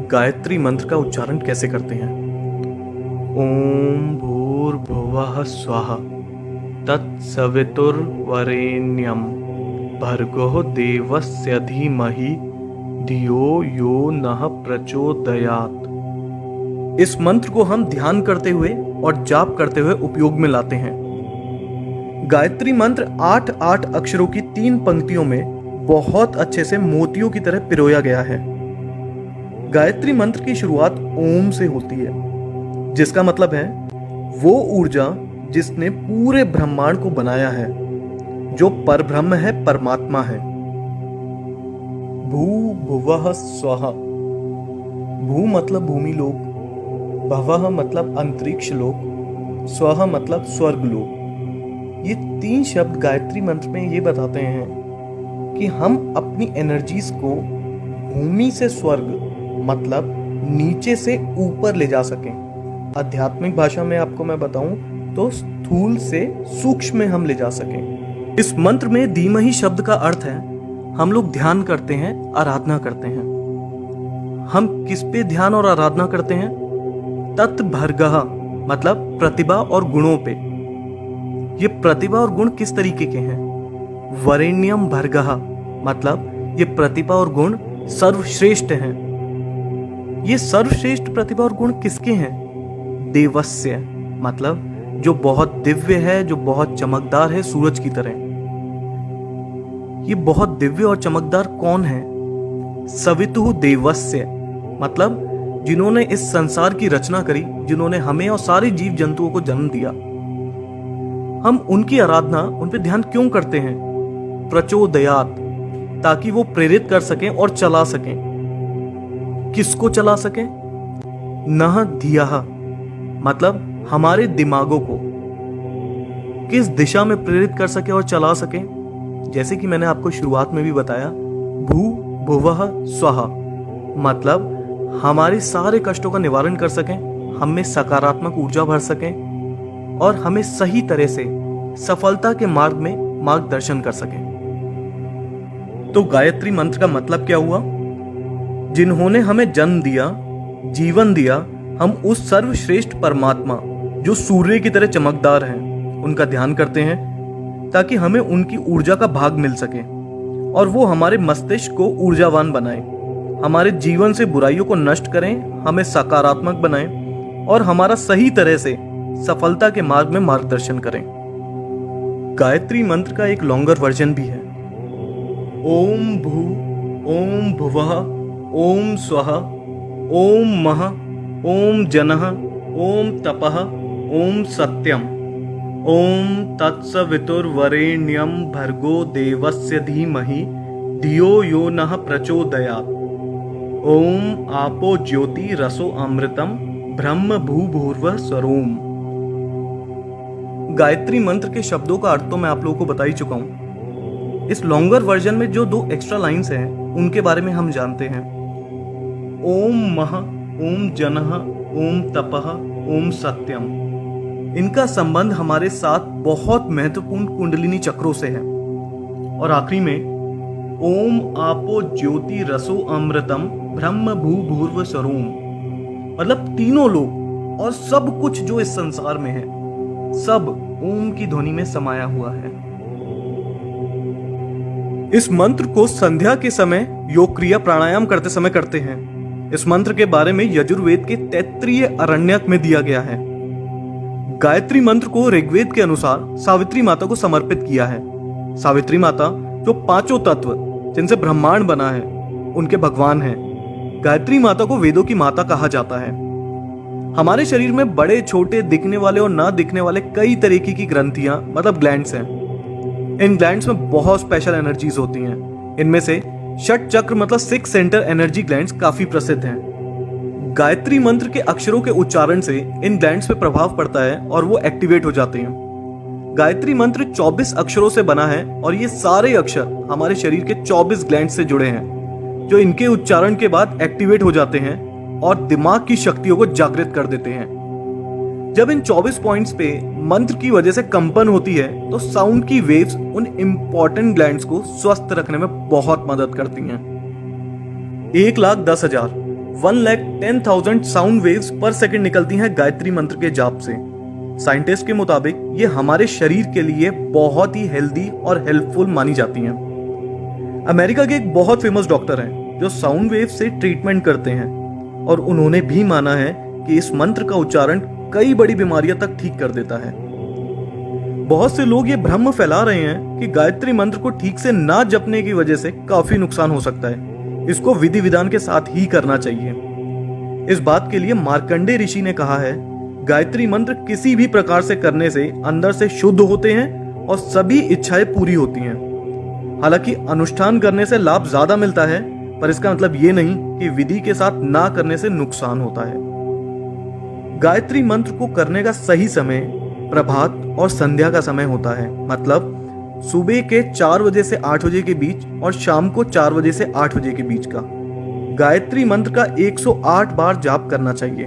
गायत्री मंत्र का उच्चारण कैसे करते हैं। ओम भूर्भुवः स्वः तत्सवितुर्वरेण्यं भर्गो देवस्य धीमहि धियो यो नः प्रचोदयात्। इस मंत्र को हम ध्यान करते हुए और जाप करते हुए उपयोग में लाते हैं। गायत्री मंत्र 8 अक्षरों की 3 पंक्तियों में बहुत अच्छे से मोतियों की तरह पिरोया गया है। गायत्री मंत्र की शुरुआत ओम से होती है, जिसका मतलब है वो ऊर्जा जिसने पूरे ब्रह्मांड को बनाया है, जो परब्रह्म है, परमात्मा है। भू भुवः स्वः। भू मतलब भूमि लोक, भवः मतलब अंतरिक्ष लोक, स्वः मतलब स्वर्ग लोक। ये 3 शब्द गायत्री मंत्र में ये बताते हैं कि हम अपनी एनर्जीज को भूमि से स्वर्ग मतलब नीचे से ऊपर ले जा सकें। आध्यात्मिक भाषा में आपको मैं बताऊं तो स्थूल से सूक्ष्म में हम ले जा सकें। इस मंत्र में धीमहि शब्द का अर्थ है हम लोग ध्यान करते हैं, आराधना करते हैं। हम किस पे ध्यान और आराधना करते हैं? तत्भर्गः मतलब प्रतिभा और गुणों पे। ये प्रतिभा और गुण किस तरीके के हैं? वरेण्यम भर्गः मतलब ये प्रतिभा और गुण सर्वश्रेष्ठ हैं। ये सर्वश्रेष्ठ प्रतिभा और गुण किसके हैं? देवस्य मतलब जो बहुत दिव्य है, जो बहुत चमकदार है, सूरज की तरह। ये बहुत दिव्य और चमकदार कौन है? सवितुः देवस्य मतलब जिन्होंने इस संसार की रचना करी, जिन्होंने हमें और सारे जीव जंतुओं को जन्म दिया। हम उनकी आराधना, उन पे ध्यान क्यों करते हैं? प्रचोदयात्, ताकि वो प्रेरित कर सकें और चला सकें। किसको चला सकें? नः धियः मतलब हमारे दिमागों को किस दिशा में प्रेरित कर सके और चला सके। जैसे कि मैंने आपको शुरुआत में भी बताया, भू भुवः स्वः मतलब हमारे सारे कष्टों का निवारण कर सकें, हम में सकारात्मक ऊर्जा भर सकें और हमें सही तरह से सफलता के मार्ग में मार्गदर्शन कर सकें। तो गायत्री मंत्र का मतलब क्या हुआ? जिन्होंने हमें जन्म दिया, जीवन दिया, हम उस सर्वश्रेष्ठ परमात्मा जो सूर्य की तरह चमकदार हैं, उनका ध्यान करते हैं ताकि हमें उनकी ऊर्जा का भाग मिल सके और वो हमारे मस्तिष्क को ऊर्जावान बनाए, हमारे जीवन से बुराइयों को नष्ट करें, हमें सकारात्मक बनाएं और हमारा सही तरह से सफलता के मार्ग में मार्गदर्शन करें। गायत्री मंत्र का एक लॉन्गर वर्जन भी है। ओम भू ओम भुवः ओम स्वः ओम मः ओम जनः ओम तपः ओम सत्यम ओम तत्सवितुर्वरेण्यं भर्गो देवस्य धीमहि धियो यो नः प्रचोदयात्। ओम आपो ज्योति रसो अमृतम ब्रह्म भूभुर्वः स्वरोम। गायत्री मंत्र के शब्दों का अर्थ तो मैं आप लोगों को बता ही चुका हूं। इस लॉन्गर वर्जन में जो 2 एक्स्ट्रा लाइंस हैं उनके बारे में हम जानते हैं। ओम मः ओम जनः ओम तपः ओम सत्यम। इनका संबंध हमारे साथ बहुत महत्वपूर्ण कुंडलिनी चक्रों से है। और आखिरी में ओम आपो ज्योति रसो अमृतम ब्रह्म भूभुर्व स्वरोम मतलब तीनों लोग और सब कुछ जो इस संसार में है, सब ओम की ध्वनि में समाया हुआ है। इस मंत्र को संध्या के समय योग क्रिया प्राणायाम करते समय करते हैं। इस मंत्र के बारे में यजुर्वेद के तैत्तिरीय अरण्यक में दिया गया है। गायत्री मंत्र को ऋग्वेद के अनुसार सावित्री माता को समर्पित किया है। सावित्री माता जो 5 तत्व जिनसे ब्रह्मांड बना है, उनके भगवान हैं। गायत्री माता को वेदों की माता कहा जाता है। हमारे शरीर में बड़े छोटे दिखने वाले और ना दिखने वाले कई तरीके की ग्रंथियां मतलब ग्लैंड्स हैं। इन ग्लैंड्स में बहुत स्पेशल एनर्जीज होती हैं। इनमें से षट चक्र मतलब 6 सेंटर एनर्जी ग्लैंड्स काफी प्रसिद्ध हैं। गायत्री मंत्र के अक्षरों के उच्चारण से इन ग्लैंड्स पे प्रभाव पड़ता है और वो एक्टिवेट हो जाते हैं। गायत्री मंत्र 24 अक्षरों से बना है और ये सारे अक्षर हमारे शरीर के 24 ग्लैंड से जुड़े हैं, जो इनके उच्चारण के बाद एक्टिवेट हो जाते हैं और दिमाग की शक्तियों को जागृत कर देते हैं। जब इन 24 पॉइंट्स पे मंत्र की वजह से कंपन होती है तो साउंड की वेव्स उन इंपॉर्टेंट ग्लैंड्स को स्वस्थ रखने में बहुत मदद करती हैं। 1,10,000 1,10,000 साउंड वेव्स पर सेकंड निकलती हैं गायत्री मंत्र के जाप से। साइंटिस्ट के मुताबिक ये हमारे शरीर के लिए बहुत ही हेल्दी और हेल्पफुल मानी जाती हैं। अमेरिका के एक बहुत फेमस डॉक्टर हैं जो साउंड वेव से ट्रीटमेंट करते हैं और उन्होंने भी माना है कि इस मंत्र का उच्चारण कई बड़ी बीमारियां तक ठीक कर देता है। बहुत से लोग ये भ्रम फैला रहे हैं कि गायत्री मंत्र को ठीक से ना जपने की वजह से काफी नुकसान हो सकता है। इसको विधि विधान के साथ ही करना चाहिए। इस बात के लिए मार्कंडे ऋषि ने कहा है, गायत्री मंत्र किसी भी प्रकार से करने से अंदर से शुद्ध होते हैं और सभी इच्छाएं पूरी होती हैं। हालांकि अनुष्ठान करने से लाभ ज्यादा मिलता है, पर इसका मतलब ये नहीं कि विधि के साथ ना करने से नुकसान होता है। गायत्री मंत्र को करने का सही समय प्रभात और संध्या का समय होता है, मतलब सुबह के 4 बजे से 8 बजे के बीच और शाम को 4 बजे से 8 बजे के बीच का। गायत्री मंत्र का 108 बार जाप करना चाहिए।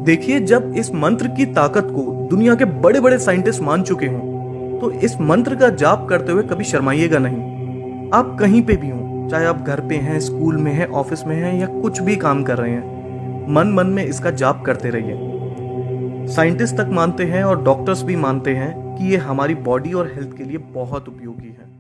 देखिए, जब इस मंत्र की ताकत को दुनिया के बड़े बड़े साइंटिस्ट मान चुके हों, तो इस मंत्र का जाप करते हुए कभी शर्माइएगा नहीं। आप कहीं पे भी हों, चाहे आप घर पे हैं, स्कूल में हैं, ऑफिस में हैं या कुछ भी काम कर रहे हैं, मन मन में इसका जाप करते रहिए। साइंटिस्ट तक मानते हैं और डॉक्टर्स भी मानते हैं कि ये हमारी बॉडी और हेल्थ के लिए बहुत उपयोगी है।